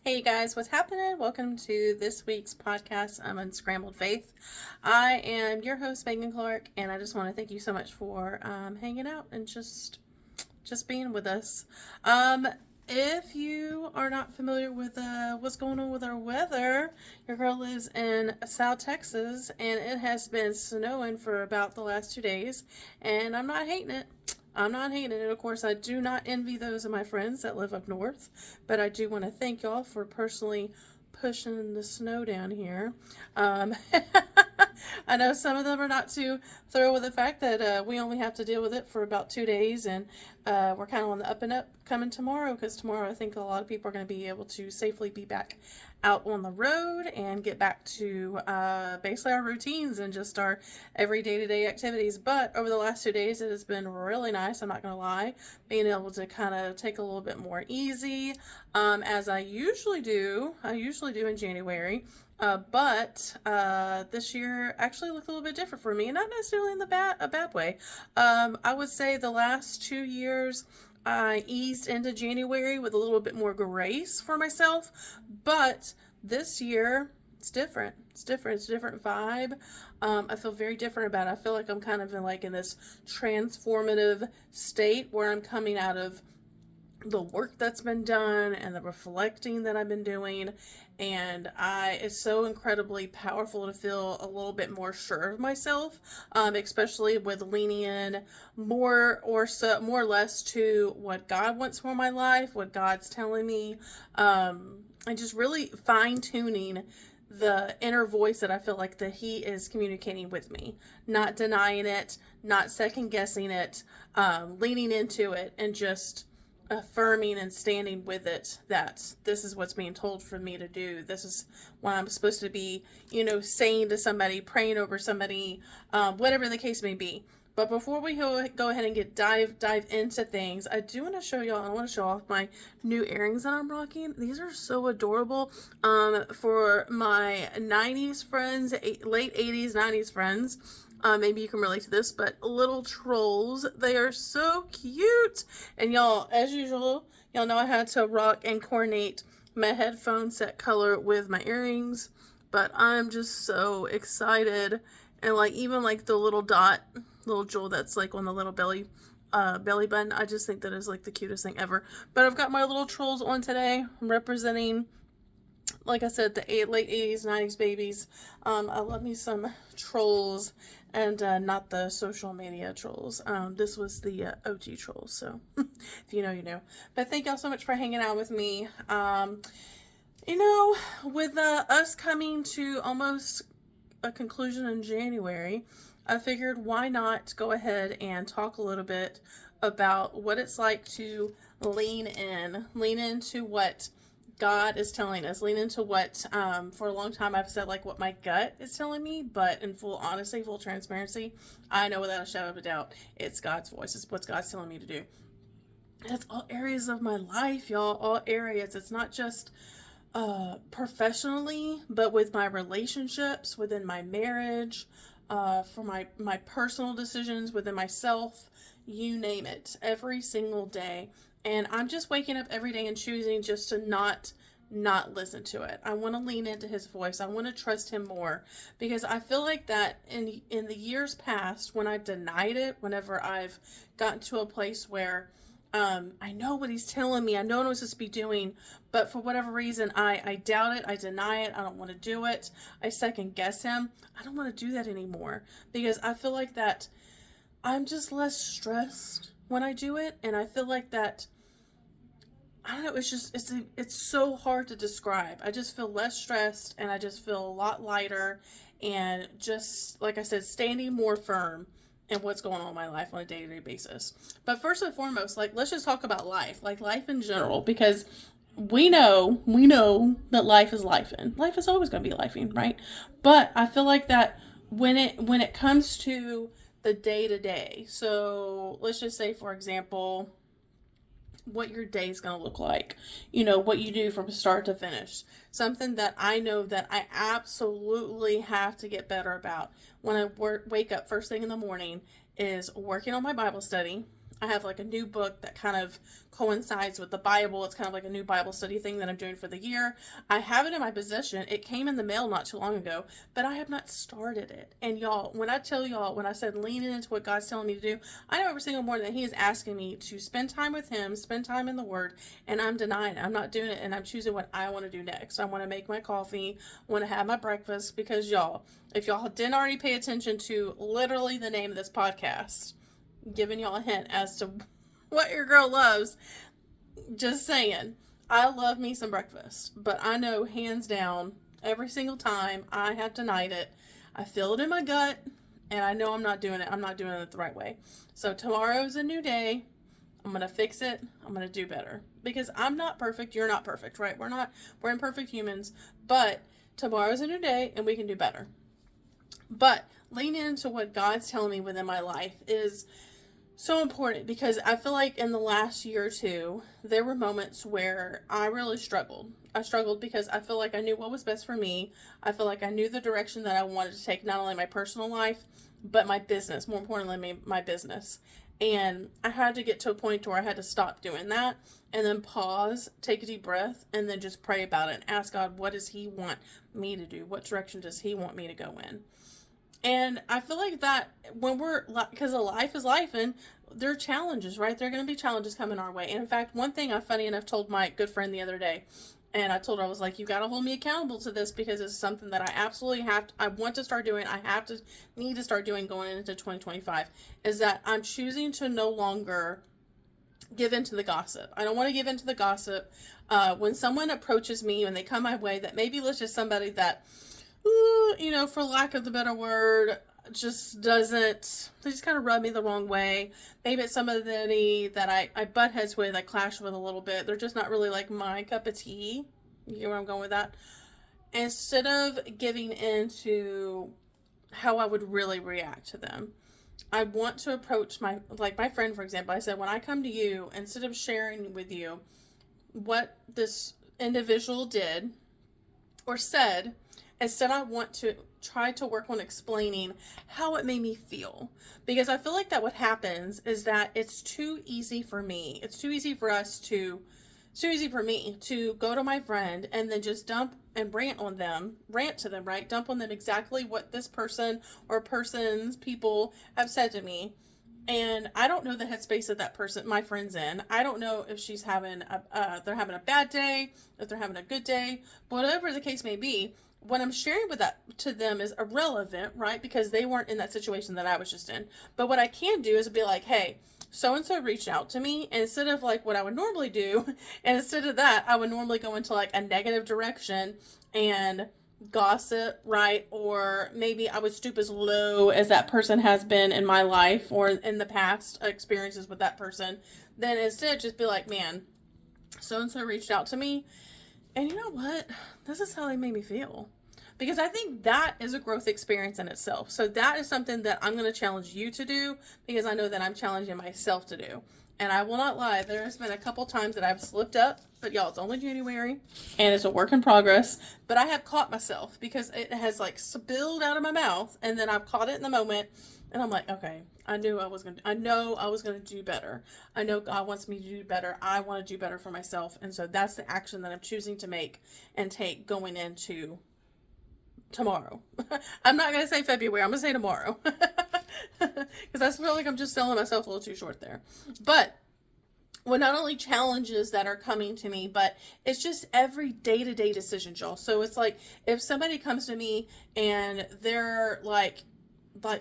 Hey you guys, what's happening? Welcome to this week's podcast. I'm Unscrambled Faith. I am your host, Megan Clark, and I just want to thank you so much for hanging out and just being with us. If you are not familiar with what's going on with our weather, your girl lives in South Texas, and it has been snowing for about the last 2 days, and I'm not hating it. I'm not hating it. Of course, I do not envy those of my friends that live up north, but I do want to thank y'all for personally pushing the snow down here. Um, I know some of them are not too thrilled with the fact that we only have to deal with it for about 2 days, and we're kind of on the up and up coming tomorrow because tomorrow I think a lot of people are going to be able to safely be back out on the road and get back to basically our routines and just our every day-to-day activities. But over the last 2 days it has been really nice, I'm not gonna lie, being able to kind of take a little bit more easy, as I usually do in January. But this year actually looked a little bit different for me, and not necessarily in a bad way. I would say the last 2 years I eased into January with a little bit more grace for myself, but this year it's different. It's different. It's a different vibe. I feel very different about it. I feel like I'm kind of in this transformative state where I'm coming out of the work that's been done and the reflecting that I've been doing, and it's so incredibly powerful to feel a little bit more sure of myself, especially with leaning in more or less to what God wants for my life, what God's telling me, and just really fine tuning the inner voice that I feel like that He is communicating with me, not denying it, not second guessing it, leaning into it, and just affirming and standing with it that this is what's being told for me to do. This is what I'm supposed to be, saying to somebody, praying over somebody, whatever the case may be. But before we go ahead and dive into things, I do want to show y'all. I want to show off my new earrings that I'm rocking. These are so adorable. For my '90s friends, late '80s, '90s friends. Maybe you can relate to this, but little trolls. They are so cute. And y'all, as usual, y'all know I had to rock and coordinate my headphone set color with my earrings. But I'm just so excited. And even the little jewel that's on the little belly button. I just think that is the cutest thing ever. But I've got my little trolls on today. I'm representing, like I said, the late '80s, '90s babies. I love me some trolls, and not the social media trolls. This was the OG trolls. So if you know, you know. But thank y'all so much for hanging out with me. With us coming to almost a conclusion in January, I figured why not go ahead and talk a little bit about what it's like to lean into what God is telling us, lean into what, for a long time I've said what my gut is telling me, but in full honesty, full transparency, I know without a shadow of a doubt, it's God's voice. It's what God's telling me to do. It's all areas of my life, y'all, all areas. It's not just professionally, but with my relationships, within my marriage, for my personal decisions within myself, you name it, every single day. And I'm just waking up every day and choosing just to not listen to it. I want to lean into His voice. I want to trust Him more, because I feel like that in the years past, when I've denied it, whenever I've gotten to a place where I know what He's telling me, I know what I'm supposed to be doing, but for whatever reason, I doubt it, I deny it, I don't want to do it, I second guess Him. I don't want to do that anymore, because I feel like that I'm just less stressed when I do it, and I feel like that, I don't know, it's so hard to describe. I just feel less stressed, and I just feel a lot lighter, and just, like I said, standing more firm and what's going on in my life on a day-to-day basis. But first and foremost, let's just talk about life, life in general, because we know that life is life, and life is always going to be lifing, right? But I feel like that when it comes to the day-to-day, so let's just say, for example, what your day is going to look like, what you do from start to finish. Something that I know that I absolutely have to get better about when I wake up first thing in the morning is working on my Bible study. I have like a new book that kind of coincides with the Bible. It's kind of like a new Bible study thing that I'm doing for the year. I have it in my possession. It came in the mail not too long ago, but I have not started it. And y'all, when I tell y'all, when I said leaning into what God's telling me to do, I know every single morning that He is asking me to spend time with Him, spend time in the Word, and I'm denying it. I'm not doing it, and I'm choosing what I want to do next. I want to make my coffee, want to have my breakfast, because y'all, if y'all didn't already pay attention to literally the name of this podcast, giving y'all a hint as to what your girl loves, just saying, I love me some breakfast, but I know hands down every single time I have denied it, I feel it in my gut, and I know I'm not doing it the right way. So tomorrow's a new day. I'm gonna fix it. I'm gonna do better, because I'm not perfect. You're not perfect, right? We're imperfect humans, but tomorrow's a new day and we can do better. But leaning into what God's telling me within my life is so important, because I feel like in the last year or two, there were moments where I really struggled. I struggled because I feel like I knew what was best for me. I feel like I knew the direction that I wanted to take, not only my personal life, but my business, more importantly, my business. And I had to get to a point where I had to stop doing that and then pause, take a deep breath, and then just pray about it and ask God, what does He want me to do? What direction does He want me to go in? And I feel like that when because life is life, and there are challenges, right? There are going to be challenges coming our way. And in fact, one thing I, funny enough, told my good friend the other day, and I told her, I was like, you got to hold me accountable to this, because it's something that I absolutely I want to start doing. Need to start doing going into 2025, is that I'm choosing to no longer give into the gossip. I don't want to give into the gossip. When someone approaches me, when they come my way, that maybe it's just somebody that, for lack of the better word, they just kind of rub me the wrong way. Maybe it's somebody that I butt heads with, I clash with a little bit. They're just not really like my cup of tea. You get where I'm going with that? Instead of giving into how I would really react to them, I want to approach my friend, for example. I said, when I come to you, instead of sharing with you what this individual did or said, instead I want to try to work on explaining how it made me feel. Because I feel like that what happens is that it's too easy for me. It's too easy for me to go to my friend and then just dump and rant to them, right? Dump on them exactly what this person or persons, people have said to me. And I don't know the headspace of that person, my friend's in. I don't know if they're having a bad day, if they're having a good day, whatever the case may be. What I'm sharing with that to them is irrelevant, right? Because they weren't in that situation that I was just in. But what I can do is be like, hey, so-and-so reached out to me, and instead of like what I would normally do, and instead of that, I would normally go into like a negative direction and gossip, right? Or maybe I would stoop as low as that person has been in my life or in the past experiences with that person. Then instead just be like, man, so-and-so reached out to me, and you know what? This is how they made me feel. Because I think that is a growth experience in itself. So that is something that I'm going to challenge you to do, because I know that I'm challenging myself to do. And I will not lie, there has been a couple times that I've slipped up, but y'all, it's only January and it's a work in progress. But I have caught myself, because it has like spilled out of my mouth, and then I've caught it in the moment, and I'm like, okay, I know I was going to do better. I know God wants me to do better. I want to do better for myself. And so that's the action that I'm choosing to make and take going into tomorrow. I'm not going to say February. I'm going to say tomorrow. Because I feel like I'm just selling myself a little too short there. But not only challenges that are coming to me, but it's just every day-to-day decisions, y'all. So it's like, if somebody comes to me and they're like,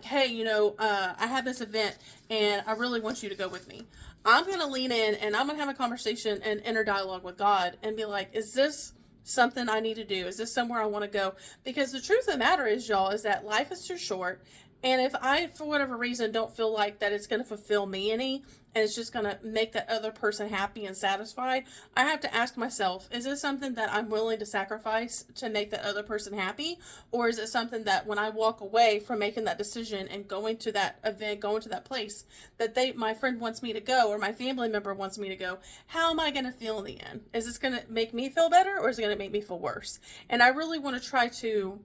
hey, I have this event and I really want you to go with me. I'm going to lean in and I'm going to have a conversation and inner dialogue with God and be like, is this something I need to do? Is this somewhere I want to go? Because the truth of the matter is, y'all, is that life is too short. And if I, for whatever reason, don't feel like that it's going to fulfill me any, and it's just going to make that other person happy and satisfied, I have to ask myself, is this something that I'm willing to sacrifice to make that other person happy? Or is it something that when I walk away from making that decision and going to that event, going to that place, that my friend wants me to go, or my family member wants me to go, how am I going to feel in the end? Is this going to make me feel better, or is it going to make me feel worse? And I really want to try to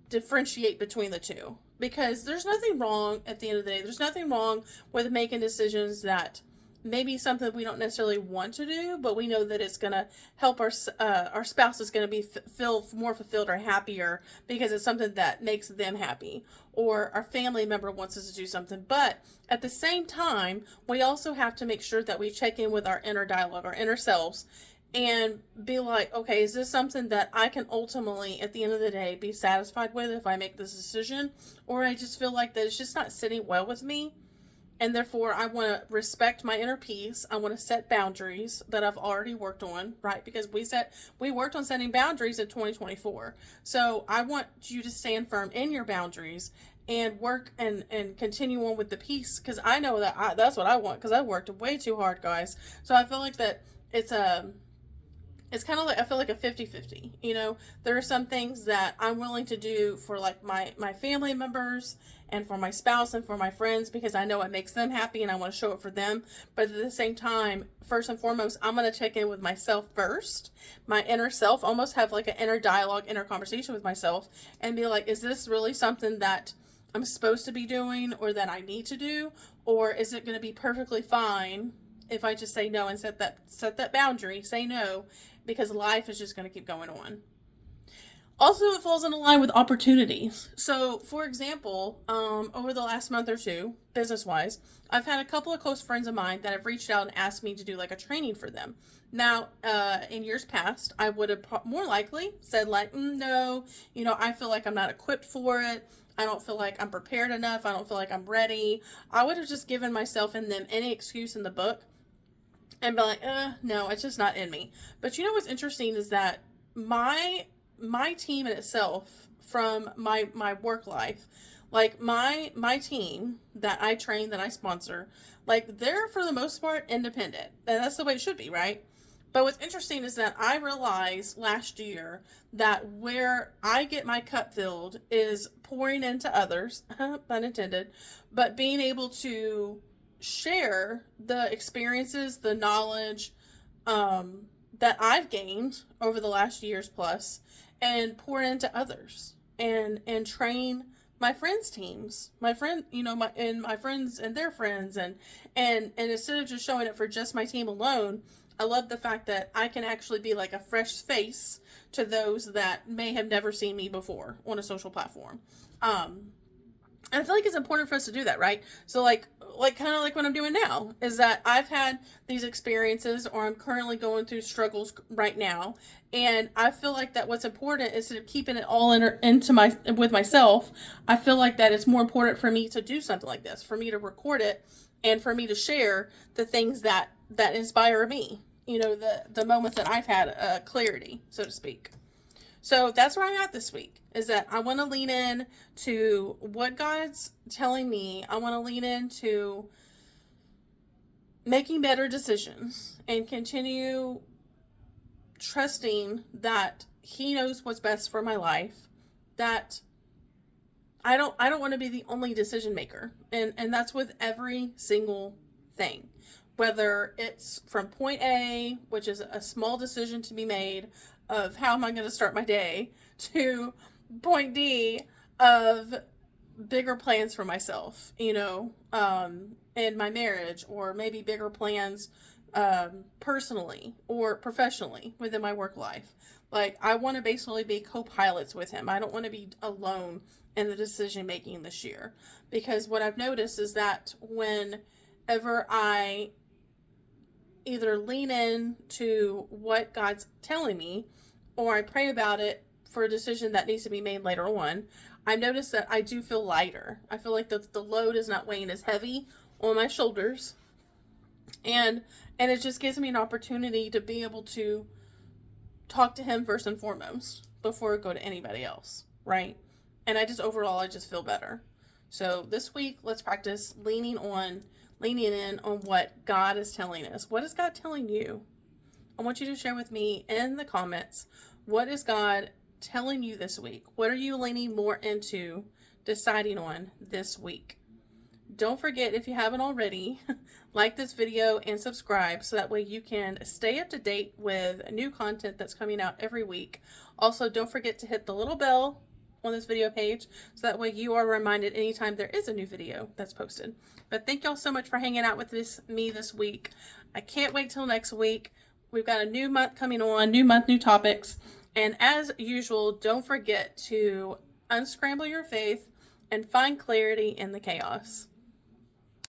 differentiate between the two, because there's nothing wrong at the end of the day. There's nothing wrong with making decisions that maybe something we don't necessarily want to do, but we know that it's going to help our spouse is going to be feel more fulfilled or happier because it's something that makes them happy, or our family member wants us to do something. But at the same time, we also have to make sure that we check in with our inner dialogue, our inner selves, and be like, okay, is this something that I can ultimately, at the end of the day, be satisfied with if I make this decision? Or I just feel like that it's just not sitting well with me. And therefore, I want to respect my inner peace. I want to set boundaries that I've already worked on, right? Because we worked on setting boundaries in 2024. So I want you to stand firm in your boundaries and work and continue on with the peace. Because I know that that's what I want, because I worked way too hard, guys. So I feel like that it's kind of like, I feel like a 50-50, there are some things that I'm willing to do for like my family members and for my spouse and for my friends, because I know it makes them happy and I want to show it for them. But at the same time, first and foremost, I'm going to check in with myself first, my inner self, almost have like an inner dialogue, inner conversation with myself, and be like, is this really something that I'm supposed to be doing or that I need to do? Or is it going to be perfectly fine if I just say no and set that boundary, say no, because life is just going to keep going on. Also, it falls in line with opportunities. So, for example, over the last month or two, business-wise, I've had a couple of close friends of mine that have reached out and asked me to do like a training for them. Now, in years past, I would have more likely said like, no, I feel like I'm not equipped for it. I don't feel like I'm prepared enough. I don't feel like I'm ready. I would have just given myself and them any excuse in the book and be like, no, it's just not in me. But what's interesting is that my team in itself, from my work life, like my team that I train, that I sponsor, like they're for the most part independent, and that's the way it should be, right? But what's interesting is that I realized last year that where I get my cup filled is pouring into others, pun intended, but being able to share the experiences, the knowledge that I've gained over the last years plus, and pour into others, and train my friends' teams, my friends and their friends, and instead of just showing it for just my team alone, I love the fact that I can actually be like a fresh face to those that may have never seen me before on a social platform. And I feel like it's important for us to do that, right? So like kind of like what I'm doing now is that I've had these experiences, or I'm currently going through struggles right now. And I feel like that what's important, instead of keeping it all with myself, I feel like that it's more important for me to do something like this, for me to record it, and for me to share the things that inspire me, the moments that I've had clarity, so to speak. So that's where I'm at this week, is that I want to lean in to what God's telling me. I want to lean into making better decisions and continue trusting that He knows what's best for my life, that I don't want to be the only decision maker. And that's with every single thing, whether it's from point A, which is a small decision to be made of how am I going to start my day, to point D of bigger plans for myself, in my marriage, or maybe bigger plans personally or professionally within my work life. Like, I want to basically be co-pilots with Him. I don't want to be alone in the decision making this year, because what I've noticed is that whenever I either lean in to what God's telling me, or I pray about it for a decision that needs to be made later on, I've noticed that I do feel lighter. I feel like the load is not weighing as heavy on my shoulders. And it just gives me an opportunity to be able to talk to Him first and foremost before I go to anybody else, right? And I just feel better. So this week, let's practice leaning in on what God is telling us. What is God telling you? I want you to share with me in the comments, what is God telling you this week? What are you leaning more into deciding on this week? Don't forget, if you haven't already, like this video and subscribe, so that way you can stay up to date with new content that's coming out every week. Also, don't forget to hit the little bell on this video page, so that way you are reminded anytime there is a new video that's posted. But thank y'all so much for hanging out with me this week. I can't wait till next week. We've got a new month coming on, new month, new topics. And as usual, don't forget to unscramble your faith and find clarity in the chaos.